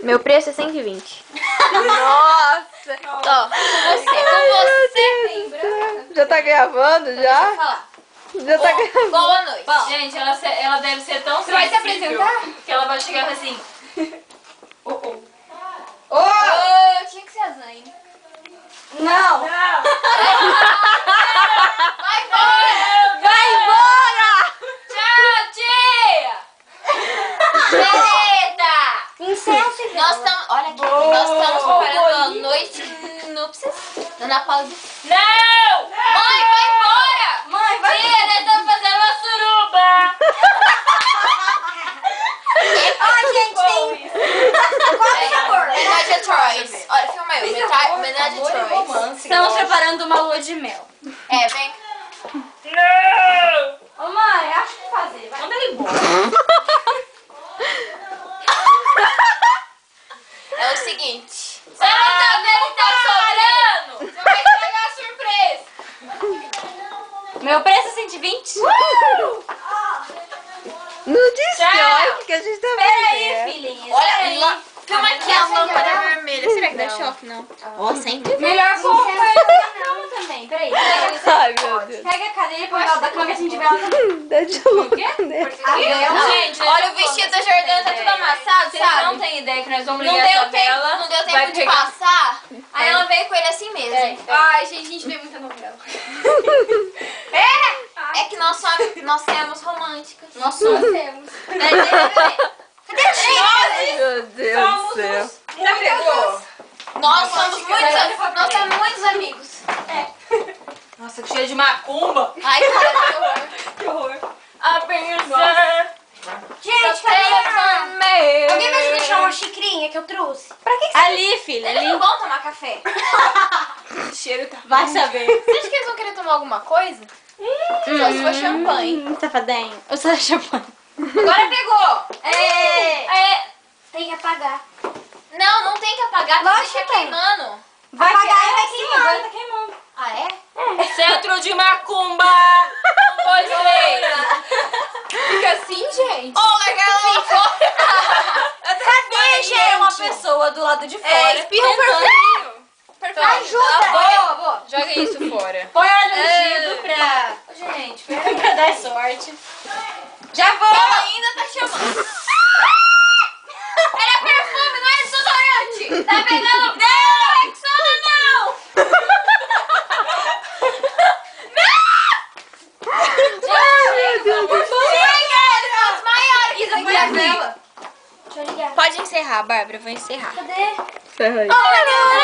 Meu preço é 120. Nossa! Ó, com você. Já tá gravando, Deixa eu já? falar. Já tá gravando. Boa noite. Gente, ela deve ser tão Você vai se sensível apresentar? que ela vai chegar assim. Ô, tinha que ser a Zaine. Não! Vai embora! Vai embora! Tchau, tia! Benedetta! Incenso. Nós estamos, olha aqui, nós estamos preparando a noite núpcias da Ana Paula. Não! Mãe, vai embora! Mãe, vai. Tia, nós estamos fazendo uma suruba! Ai, gente, tem. Qual é a cor? Homenagem a Troyes. Olha, filma aí, homenagem a Troyes. Estamos preparando uma lua de mel. É, vem. Não! Ô, mãe, acho que fazer. Vai. Manda ele embora. É o seguinte. Você não tá vendo que tá sobrando? Você vai estragar a surpresa. Meu preço é 120. No dislike que a gente tá Peraí, fazendo. filhinha. Olha, lá, filma aqui a lâmpada vermelha. Será que dá choque? Não. Ó, sempre. Melhor pôr na cama também. Peraí. Ai, meu Deus. Pega a cadeira e põe ela da cama que a gente vê ela também. Dá de louco nele. Gente, Olha, o vestido da Jordana tá tudo amassado, vocês não sabe? têm ideia que nós vamos Não ligar deu essa vela. tempo, não deu vai tempo de pegar- passar. Aí ela veio com ele assim mesmo. Ai, gente, a gente vê muita novela. É que nós temos românticas. Nós somos. Meu Deus do céu. Já pegou? Nós temos muitos amigos. Nossa, que cheiro de macumba. Ai, cara, que horror. Que horror. A pensar. Gente, cadê? Alguém vai deixar uma xicrinha que eu trouxe? Pra que Ali, filha, Eles não vão tomar café. O cheiro tá... vai saber? Você acha que eles vão querer tomar alguma coisa? Só se for champanhe. Safadinho. Eu sou champanhe. Agora pegou. Tem que apagar. Não tem que apagar, tem que Lógico deixar que tem. queimando. Vai apagar e vai Agora queimar. tá queimando. Ah, é? Centro de macumba. Não pode ler. Fica assim, gente? Ô, largar ela lá fora. Cadê, gente? uma pessoa do lado de fora. Espirra um tentando- perfuminho. Ajuda. Boa. Joga isso fora. Põe ela no ungido pra... Gente, pra dar sorte. Já vou. Ela ainda tá chamando. Era perfume, não era desodorante. Tá pegando... Não, Rexona não. Deixa eu ligar. Pode encerrar, Bárbara. Vou encerrar. Cadê? Ferra aí. Oh, meu Deus.